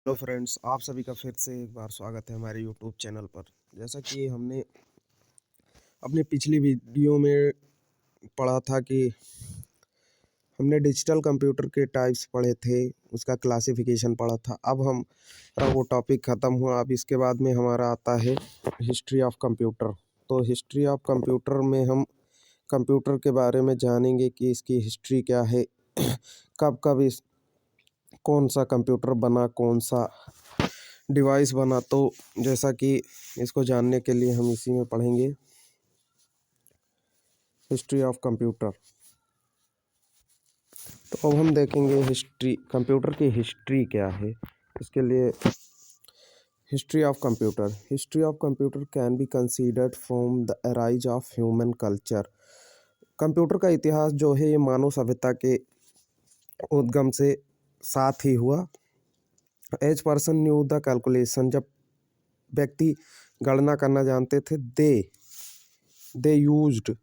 Hello friends, आप सभी का फिर से एक बार स्वागत है हमारे यूट्यूब चैनल पर। जैसा कि हमने अपनी पिछली वीडियो में पढ़ा था कि हमने डिजिटल कंप्यूटर के टाइप्स पढ़े थे, उसका क्लासिफिकेशन पढ़ा था। अब हमारा वो टॉपिक ख़त्म हुआ। अब इसके बाद में हमारा आता है हिस्ट्री ऑफ कंप्यूटर। तो हिस्ट्री ऑफ कंप्यूटर में हम कंप्यूटर के बारे में जानेंगे कि इसकी हिस्ट्री क्या है, कब कब इस कौन सा कंप्यूटर बना, कौन सा डिवाइस बना। तो जैसा कि इसको जानने के लिए हम इसी में पढ़ेंगे हिस्ट्री ऑफ कंप्यूटर। तो अब हम देखेंगे हिस्ट्री, कंप्यूटर की हिस्ट्री क्या है। इसके लिए history of computer. History of computer can be considered from the arise of human culture. Computer का इतिहास जो है ये मानव सभ्यता के उद्गम से साथ ही हुआ। As person knew the calculation, जब व्यक्ति गणना करना जानते थे, they used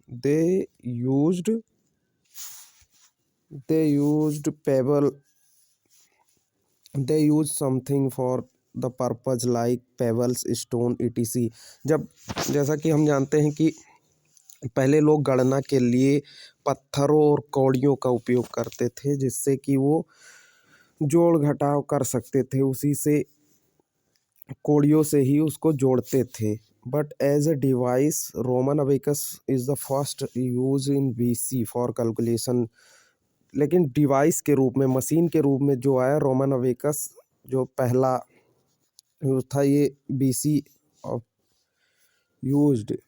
they used they used pebble they used something for the purpose like pebbles, stone, etc. जब जैसा कि हम जानते हैं कि पहले लोग गणना के लिए पत्थरों और कौड़ियों का उपयोग करते थे, जिससे कि वो जोड़ घटाव कर सकते थे। उसी से कौड़ियों से ही उसको जोड़ते थे। But as a device, Roman abacus is the first use in BC for calculation. लेकिन डिवाइस के रूप में, मशीन के रूप में जो आया रोमन अबेकस, जो पहला यूज था, ये BC of used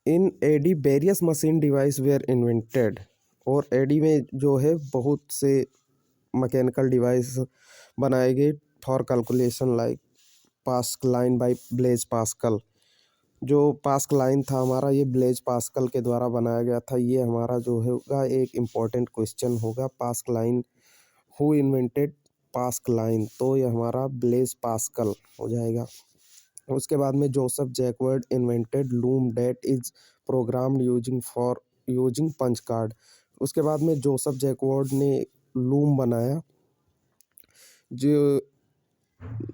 in AD। Various machine device were invented. और AD में जो है बहुत से मैकेनिकल डिवाइस बनाए गए for calculation like Pascaline by Blaise Pascal. जो पास्कलाइन था हमारा, ये ब्लेज पास्कल के द्वारा बनाया गया था। ये हमारा जो होगा एक इम्पॉर्टेंट क्वेश्चन होगा, पास्कलाइन, हु इन्वेंटेड पास्कलाइन। तो ये हमारा ब्लेज पास्कल हो जाएगा। उसके बाद में Joseph Jacquard invented loom that is programmed using punch card. उसके बाद में जोसेफ जैकवर्ड ने लूम बनाया जो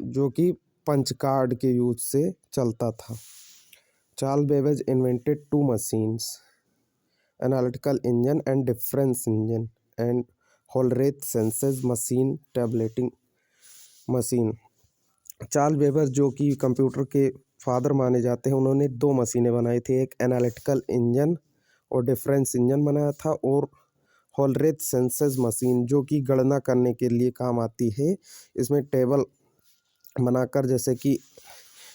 जो कि पंच कार्ड के यूज से चलता था। Charles Babbage invented two machines, analytical engine and difference engine, and Hollerith census machine, tabulating machine. Charles Babbage जो कि कंप्यूटर के फादर माने जाते हैं, उन्होंने दो मशीनें बनाई थी, एक एनालिटिकल इंजन और डिफरेंस इंजन बनाया था, और होलरेथ सेंसेस मशीन जो कि गणना करने के लिए काम आती है। इसमें टेबल बनाकर, जैसे कि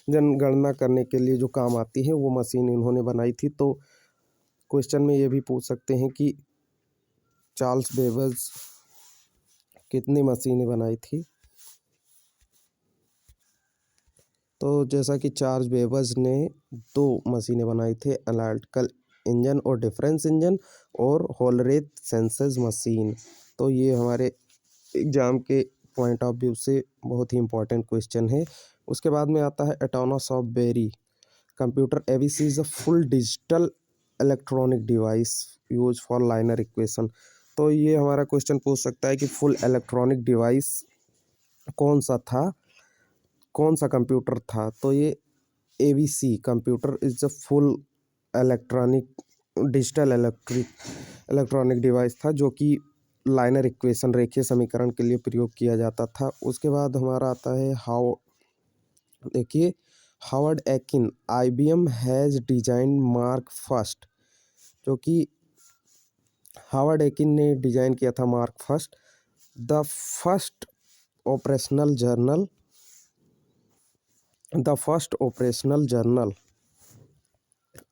जनगणना करने के लिए जो काम आती है, वो मशीन इन्होंने बनाई थी। तो क्वेश्चन में ये भी पूछ सकते हैं कि चार्ल्स बेबेज कितनी मशीनें बनाई थी। तो जैसा कि चार्ल्स बेबेज ने दो मशीनें बनाई थी, एनालिटिकल इंजन और डिफरेंस इंजन, और होलरेथ सेंसेस मशीन। तो ये हमारे एग्जाम के पॉइंट ऑफ व्यू से बहुत ही इंपॉर्टेंट क्वेश्चन है। उसके बाद में आता है Atanasoff Berry computer. ABC is a full digital electronic device use for linear equation. तो ये हमारा क्वेश्चन पूछ सकता है कि फुल इलेक्ट्रॉनिक डिवाइस कौन सा था, कौन सा कंप्यूटर था। तो ये ABC computer is a full electronic digital electronic device था, जो कि लाइनर इक्वेशन, रेखीय समीकरण के लिए प्रयोग किया जाता था। उसके बाद हमारा आता है देखिए, Howard Aiken, IBM has design Mark first, जो कि हावर्ड एकिन ने डिजाइन किया था Mark first. The first operational general the first operational general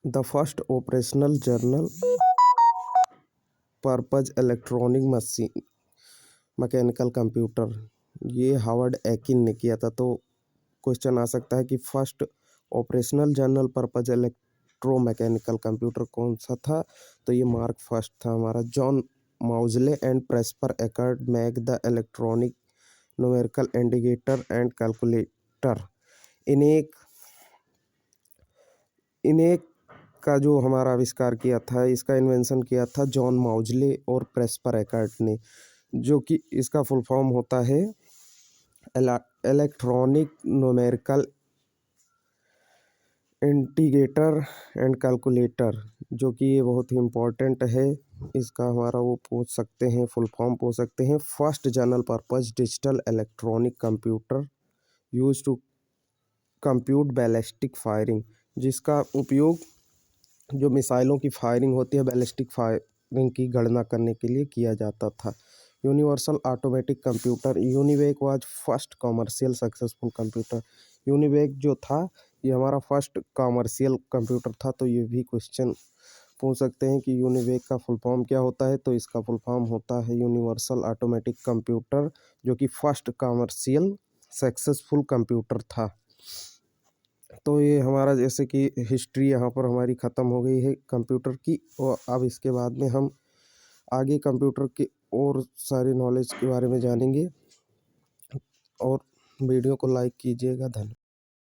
the first operational general purpose electronic machine mechanical computer, ये हावर्ड एकिन ने किया था। तो क्वेश्चन आ सकता है कि first operational general purpose electro mechanical computer कौन सा था। तो ये मार्क फर्स्ट था हमारा। John Mauchly and प्रेस्पर accord make the electronic numerical indicator and calculator. इन्हें इसका जो हमारा आविष्कार किया था, इसका इन्वेंशन किया था जॉन माउजले और प्रेस्पर एकर्ट ने, जो कि इसका फुल फॉर्म होता है electronic numerical integrator and calculator, जो कि ये बहुत ही इम्पोर्टेंट है। इसका हमारा वो पूछ सकते हैं, फुल फॉर्म पूछ सकते हैं, first general purpose digital electronic computer use to compute ballistic firing, जिसका उपयोग जो मिसाइलों की फायरिंग होती है, बैलिस्टिक फायरिंग की गणना करने के लिए किया जाता था। Universal automatic computer, UNIVAC was first commercial successful computer. UNIVAC जो था ये हमारा फर्स्ट कॉमर्शियल कंप्यूटर था। तो ये भी क्वेश्चन पूछ सकते हैं कि यूनिवेक का फुल फॉर्म क्या होता है। तो इसका फुल फॉर्म होता है यूनिवर्सल ऑटोमेटिक कंप्यूटर, जो कि फर्स्ट कॉमर्शियल सक्सेसफुल कंप्यूटर था। तो ये हमारा जैसे कि हिस्ट्री यहाँ पर हमारी ख़त्म हो गई है कंप्यूटर की, और अब इसके बाद में हम आगे कंप्यूटर के और सारी नॉलेज के बारे में जानेंगे। और वीडियो को लाइक कीजिएगा। धन्यवाद।